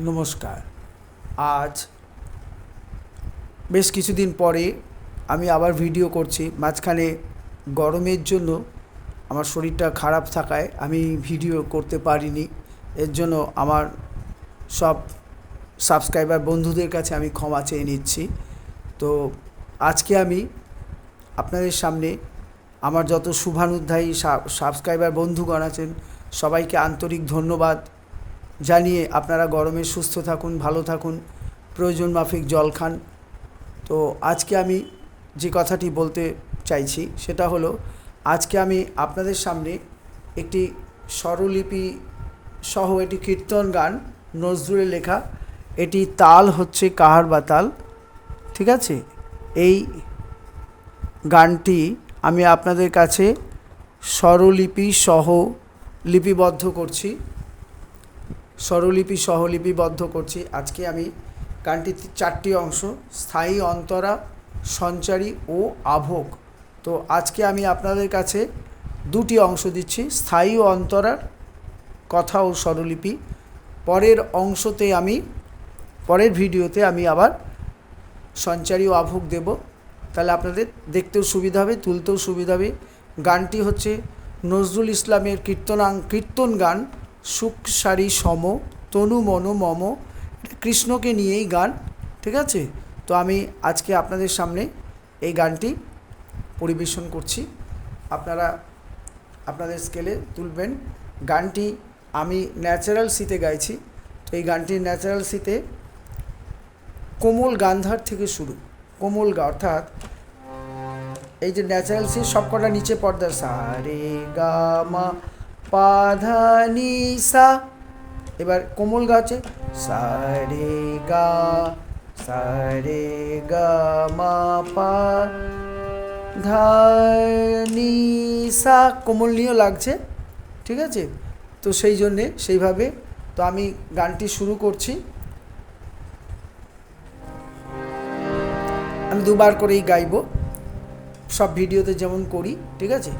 নমস্কার। আজ বেশ কিছুদিন পরে আমি আবার ভিডিও করছি। মাঝখানে গরমের জন্য আমার শরীরটা খারাপ থাকায় আমি ভিডিও করতে পারিনি। এর জন্য আমার সব সাবস্ক্রাইবার বন্ধুদের কাছে আমি ক্ষমা চেয়ে নিচ্ছি। তো আজকে আমি আপনাদের সামনে আমার যত শুভানুধ্যায়ী সাবস্ক্রাইবার বন্ধুগণ আছেন সবাইকে আন্তরিক ধন্যবাদ জানিয়ে আপনারা গরমে সুস্থ থাকুন, ভালো থাকুন, প্রয়োজন মাফিক জল খান। তো আজকে আমি যে কথাটি বলতে চাইছি সেটা হলো, আজকে আমি আপনাদের সামনে একটি স্বরলিপি সহ একটি কীর্তন গান, নজরুলের লেখা। এটি তাল হচ্ছে কাহারবা তাল, ঠিক আছে? এই গানটি আমি আপনাদের কাছে স্বরলিপি সহ লিপিবদ্ধ করছি। স্বরলিপি সহ লিপিবদ্ধ করছি। আজকে আমি গানটির 4টি অংশ: স্থায়ী, অন্তরা, সঞ্চারী ও আভোগ। তো আজকে আমি আপনাদের কাছে 2টি অংশ দিচ্ছি, স্থায়ী ও অন্তরার কথা ও স্বরলিপি। পরের ভিডিওতে আমি আবার সঞ্চারী ও আভোগ দেব। তাহলে আপনাদের দেখতেও সুবিধা হবে, তুলতেও সুবিধা হবে। গানটি হচ্ছে নজরুল ইসলামের কীর্তন গান, সুখ সারি সম তনু মন মম। কৃষ্ণকে নিয়েই গান, ঠিক আছে? তো আমি আজকে আপনাদের সামনে এই গানটি পরিবেশন করছি। আপনারা আপনাদের স্কেলে তুলবেন। গানটি আমি ন্যাচারাল সিতে গাইছি। তো এই গানটির ন্যাচারাল সিতে কোমল গান্ধার থেকে শুরু। কোমল গা অর্থাৎ এই যে ন্যাচারাল সি সবকটা নিচে পর্দা, সা রে গা মা পা ধা নি সা। এবার কোমল গা হচ্ছে সা রে গা মা পা ধা নি সা। কোমল নিয়েও লাগছে, ঠিক আছে? তো সেই জন্যে সেইভাবে তো আমি গানটি শুরু করছি। আমি 2বার করেই গাইব, সব ভিডিওতে যেমন করি, ঠিক আছে?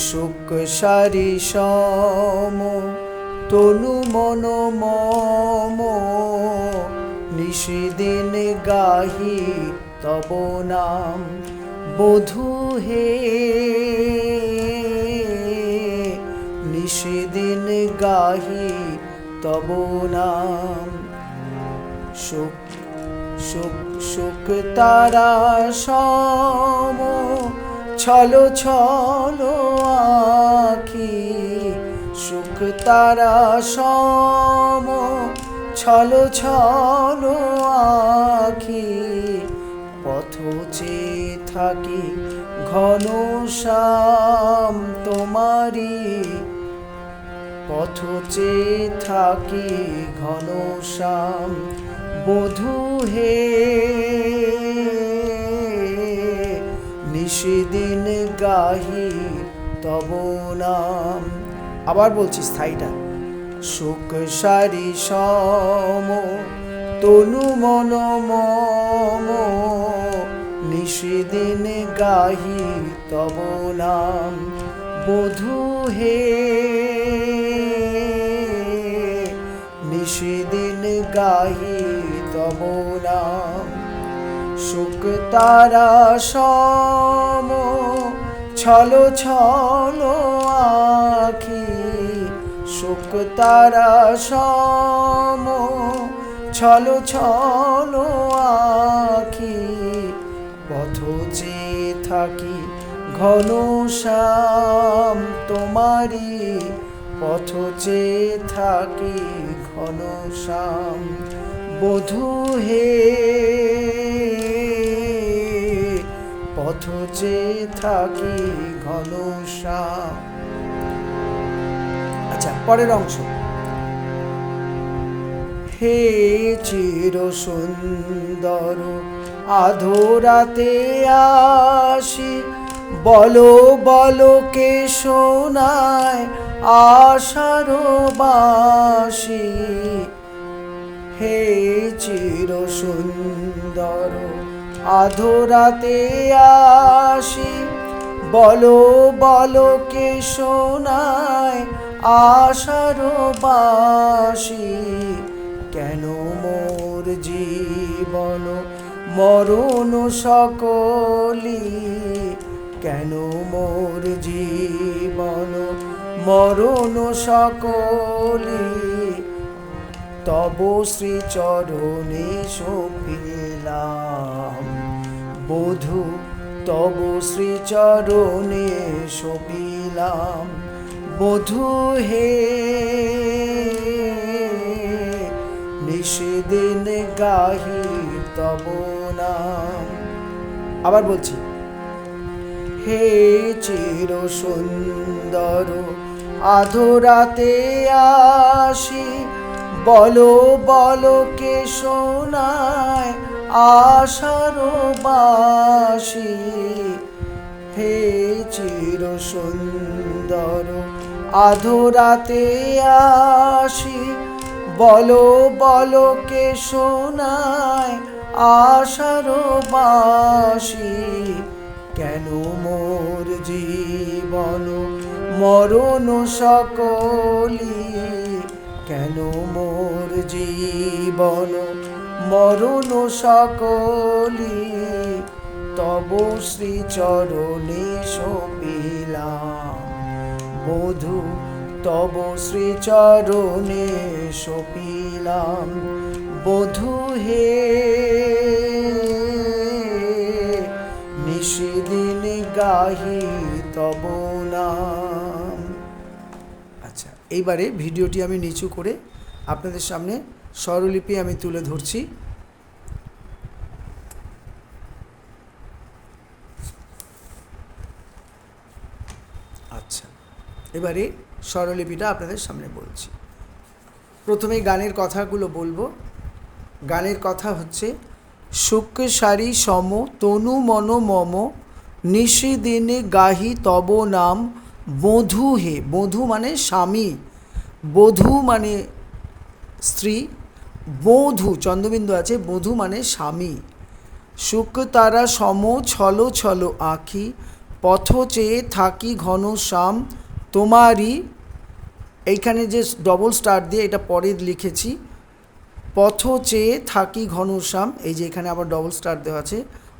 সুখ সারি সম তনু মন মম, নিশিদিন গাহি তব নাম বধূ হে। নিশিদিন গাহি তব নাম। সুখ সুখ সুখ তারা সম ছলো ছলো আখি। সুখ তারা সম ছলো ছলো আখি। পথ চেয়ে থাকি ঘন শ্যাম তোমারি। পথ চেয়ে থাকি ঘন শ্যাম বধূ হে। নিশিদিন গাহি তব নাম। আবার বলছি স্থায়ীটা, সুখ সারি সম তনু মন মম, নিশিদিন গাহি তব নাম বধূ হে। নিশিদিন গাহি তব নাম। সুখ তারা সম ছলো ছলো আখি। সুখ তারা সম ছলো ছলো আখি। পথ চেয়ে থাকি ঘন শ্যাম তোমারি। পথ চেয়ে থাকি ঘন শ্যাম বধূ হে। পথ চেয়ে থাকি ঘন শ্যাম। আচ্ছা, পরের অংশ। হে চির সুন্দর আধোরাতে আসি, বলো বলো কে শোনায় আশার বাসি। হে চির সুন্দর আধোরাতে আসি, বলো বলো কে শোনায় আশার বাসি, কেন মোর জীবন মরণ সকলি, কেন মোর জীবন মরণ সকলি, তব শ্রীচরণে সপিলাম বধূ, তব শ্রীচরণে সপিলাম বধূ হে। নিশিদিন গাহি তব নাম। আবার বলছি, হে চির সুন্দর আধরাতে আসি, বলো বলো কে শোনায় আশার বাসি, হে চির সুন্দর আধরাতে আসি, বলো বলো কে শোনায় আশার বাসি, কেন মোর জীবন মরণ সকলি, কেন মোর জীবন মরণ সকলি, তব শ্রীচরণে সপিলাম বধূ, তব শ্রীচরণে সপিলাম বধূ হে। নিশিদিন গাহি তব নাম। আচ্ছা, এইবারে ভিডিওটি আমি নিচু করে আপনাদের সামনে স্বরলিপি আমি তুলে ধরছি। আচ্ছা, এবারে স্বরলিপিটা আপনাদের সামনে বলছি। প্রথমেই গানের কথাগুলো বলবো। গানের কথা হচ্ছে, শুক্র সারি সম তনু মন মম, নিশিদিনে গাহি তব নাম বধূ হে। বধূ মানে স্বামী, বধূ মানে স্ত্রী, বধূ চন্দ্রবিন্দু আছে, বধূ মানে স্বামী। শুক্র তারা সম ছল ছল আঁখি, পথ চেয়ে থাকি ঘন শ্যাম তোমারই। এইখানে যে ডবল স্টার দিয়ে এটা পরে লিখেছি, পথ চেয়ে থাকি ঘনশ্যাম, এই যে এখানে আবার ডবল স্টার দেওয়া আছে,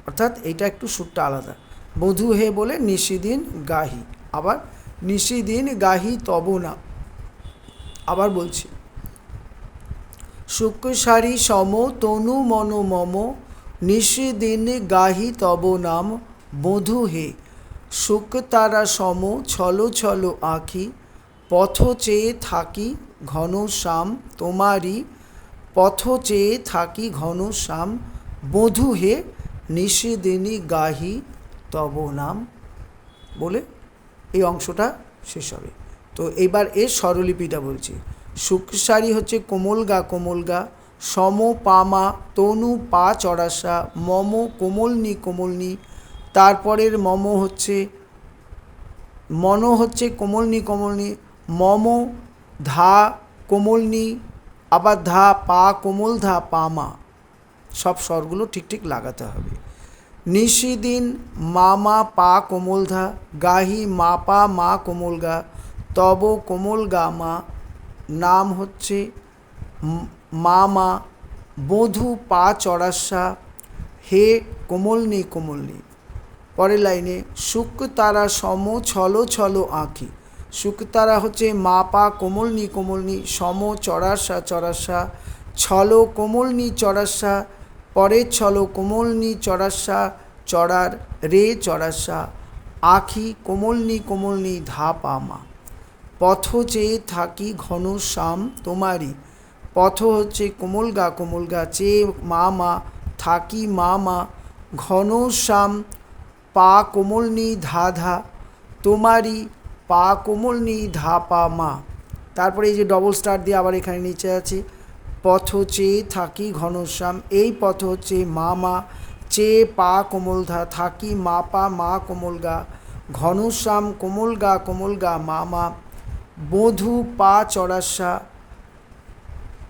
অর্থাৎ এইটা একটু সুরটা আলাদা। বধূ হে বলে নিশিদিন গাহি, আবার নিশিদিন গাহি তব নাম। আবার বলছি, শুক্র সারি সম তনু মন মম, নিশিদিন গাহি তব নাম বধূ হে। শুক্র তারা সম ছল ছল আঁখি, পথ চেয়ে থাকি ঘন শ্যাম তোমারই। পথ চেয়ে থাকি ঘন শ্যাম বধূ হে, নিশিদিনী গাহি তব নাম বলে এই অংশটা শেষ হবে। তো এইবার এর স্বরলিপিটা বলছি। শুক্রসারি হচ্ছে কোমল গা কোমল গা, সম পামা তনু পা চড়াসা, মম কোমলনি কোমলনি, তারপরের মম হচ্ছে মন হচ্ছে কোমলনি কোমলনি, মম ধা কোমলনি, আবার ধা পা কোমল ধা পামা, সব স্বরগুলো ঠিক ঠিক লাগাতে হবে। নিশিদিন মামা পা কোমল ধা, গাহি মা পা মা কোমল গা, তব কোমল গা মা, নাম হচ্ছে মামা, বধূ পা চড়াসা, হে কোমলনি কোমলনি। পরের লাইনে, শুক্র তারা সম ছল ছল আঁখি। শুক্র তারা হচ্ছে মা পা কোমলনি কোমলনি, সম চড়াসা চড়াসা, ছল কোমলনি চড়াসা, পরের ছল কোমলনি চড়াসা চড়ার রে চড়াসা, আঁখি কোমলনি কোমলনি ধা পা মা। পথ চেয়ে থাকি ঘন শ্যাম তোমারই। পথ হচ্ছে কোমল গা চেয়ে মা মা, থাকি মা মা, ঘন শ্যাম পা কোমলনি ধা ধা, তোমারই পা কোমলনি ধা পা মা। তারপরে এই যে ডবল স্টার দিয়ে আবার এখানে নিচে আছে, পথ চেয়ে থাকি ঘনশ্যাম, এই পথ হচ্ছে মা মা, চেয়ে পা কোমল ধা, থাকি মা পা মা কোমল গা, ঘনশ্যাম কোমল গা মা মা, বধূ পা চড়াসা,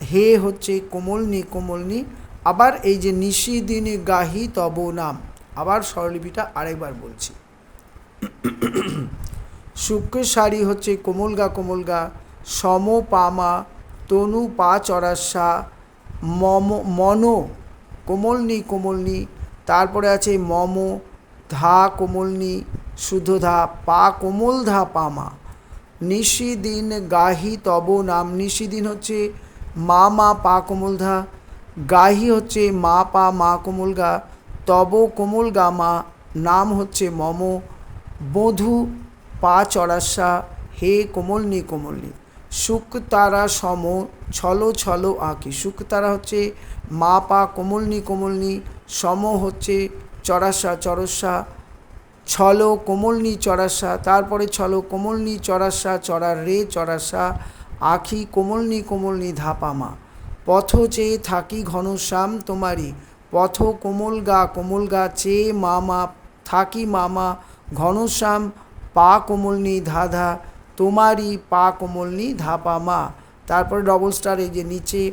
হে হচ্ছে কোমলনি কোমলনি। আবার এই যে নিশিদিনে গাহি তব নাম, আবার স্বরলিপিটা আরেকবার বলছি। শুক্রসারি হচ্ছে কোমলগা কোমলগা, সম পামা, তনু পা চড়াসা, মন কোমলনি কোমলনি, তারপরে আছে মম, ধা কোমলনি শুদ্ধ ধা, পা কোমল ধা পামা। নিশিদিন গাহি তব নাম, নিশিদিন হচ্ছে মা মা পা কোমল ধা, গাহি হচ্ছে মা পা মা কোমল গা, তব কোমল গা মা, নাম হচ্ছে মম, বধূ পা চড়াসা, হে কোমলনি কোমলনি। শুকতারা সম ছলো ছলো আঁকি, শুকতারা হচ্ছে মা পা কোমলনি কোমলনি, সম হচ্ছে চড়াসা চরসা, ছলো কোমলনি চড়াসা, তারপরে ছলো কোমলনি চড়াসা চড়ার রে চড়াসা, আখি কোমলনি কোমলনি ধাপামা। পথ চেয়ে থাকি ঘনশ্যাম তোমারি, পথ কোমল গা চেয়ে মামা, থাকি মামা, ঘনশ্যাম পা কোমলনি ধাধা, তোমারি পা কোমলনি ধাপামা। তারপরে ডবল স্টার এই যে নিচে,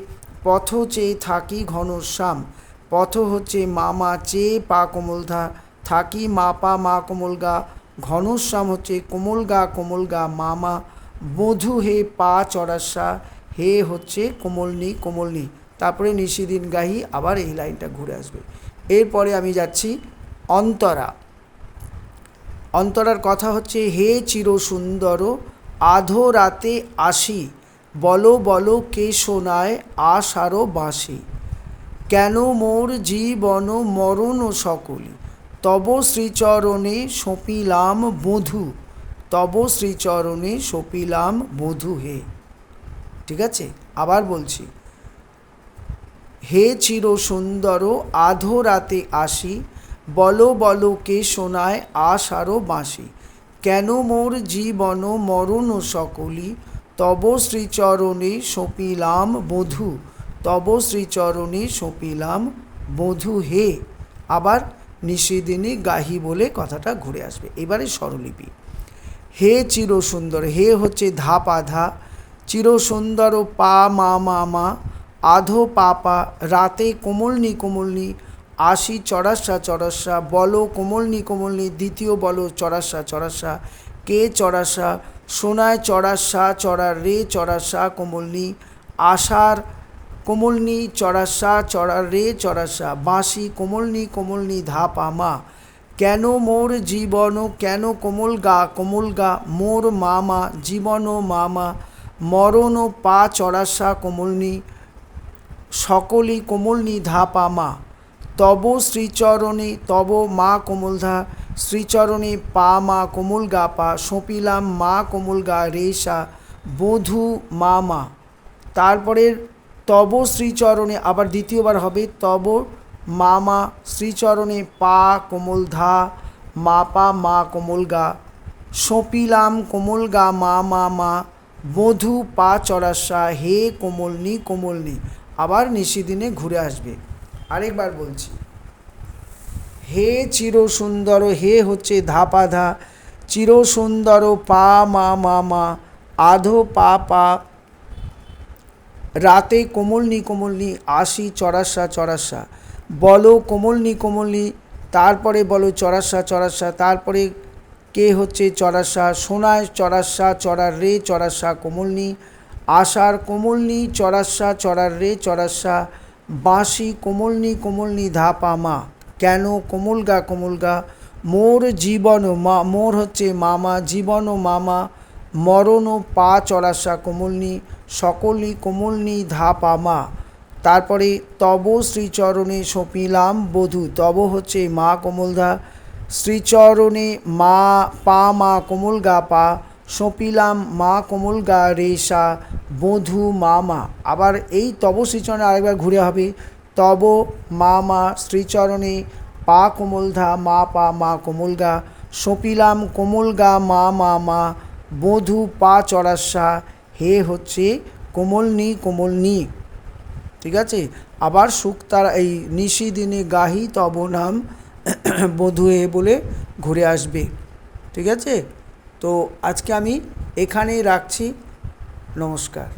পথ চেয়ে থাকি ঘনশ্যাম, পথ হচ্ছে মামা, চেয়ে পা কোমল ধা, থাকি মা পা মা কোমল গা, ঘনশ্যাম হচ্ছে কোমল গা মামা, বধূ হে পা চড়াসা, হে হচ্ছে কোমলনি কোমলনি। তারপরে নিশিদিন গাহি, আবার এই লাইনটা ঘুরে আসবে। এরপরে আমি যাচ্ছি অন্তরা। অন্তরার কথা হচ্ছে, হে চির সুন্দর আধো রাতে আসি, বলো বলো কে শোনায় আশারো বাঁশি, কেন মোর জীবন মরণ সকলি, তব শ্রীচরণে সপিলাম বধূ, তব শ্রীচরণে সপিলাম বধূ হে। ঠিক আছে, আবার বলছি, হে চির সুন্দর আধো রাতে আসি, বলো বলো কে শোনায় আশারো বাঁশি, কেন মোর জীবন মরণ সকলি, তব শ্রীচরণে সপিলাম বধূ, তব শ্রীচরণে সপিলাম বধূ হে। আবার নিশিদিনী গাহি বলে কথাটা ঘুরে আসবে। এবারে স্বরলিপি, হে চির সুন্দর, হে হচ্ছে ধা পা ধা, চির সুন্দর পা মা মা মা, আধো পা পা, রাতে কোমলনি কোমলনি, আসি চড়াসা চড়াসা, বলো কোমলনি কোমলনি, দ্বিতীয় বলো চড়াসা চড়াসা, কে চড়াসা, সোনায় চড়াসা চড়ার রে চড়াসা কোমলনি, আশার কোমলনি চড়াসা চড়ার রে চড়াসা, বাঁশি কোমলনি কোমলনি ধা পা মা, কেন মোর জীবন কেন কোমল গা মোর মামা, জীবন মামা, মরণ পা চড়াসা কোমলনি, সকলি কোমলনি ধা পা মা, তব শ্রীচরণে, তব মা কোমল ধা, শ্রীচরণে পা মা কোমল গা পা, সপিলাম মা কোমল গা রেশা, বধূ মামা। তারপরের তব শ্রীচরণে আবার দ্বিতীয়বার হবে, তব মামা শ্রীচরণে পা কোমল ধা, মা পা মা কোমল গা, সপিলাম কোমল গা মা মা মা, বধূ পা চড়াসা, হে কোমলনি কোমলনি। আবার নিশিদিনে ঘুরে আসবে। আরেকবার বলছি, হে চির সুন্দর, হে হচ্ছে ধা পা ধা, চির সুন্দর পা মা মা মা, আধো পা পা, রাতে কোমলনি কোমলনি, আসি চড়াসা চড়াসা, বলো কোমলনি কোমলনি, তারপরে বলো চড়াসা চড়াসা, তারপরে কে হচ্ছে চড়াসা, সোনায় চড়াসা চড়ার রে চড়াসা কোমলনি, আশার কোমলনি চড়াসা চড়ার রে চড়াসা, বাঁশি কোমলনি কোমলনি ধা পা মা, কেন কোমল গা, মোর জীবন মা, মোর হচ্ছে মামা, জীবন মামা, মরণ পা চড়াসা কোমলনি, সকলি কোমলনি ধা পা মা। তারপরে তব শ্রীচরণে সপিলাম বধূ, তব হচ্ছে মা কোমল ধা, শ্রীচরণে মা পা মা কোমল গা পা, সপিলাম মা কোমল গা রেশা, বধূ মামা। আবার এই তব শ্রীচরণে আরেকবার ঘুরে হবে, তব মামা শ্রীচরণে পা কোমল ধা, মা পা মা কোমল গা, সপিলাম কোমল গা মা মা মা, বধূ পা চড়াসা, হে হচ্ছে কোমলনি কোমলনি। ঠিক আছে, আবার শুকতারা এই নিশিদিনে গাহি তব নাম বধূ হে বলে ঘুরে আসবে। ঠিক আছে, তো আজকে আমি এখানেই রাখছি। নমস্কার।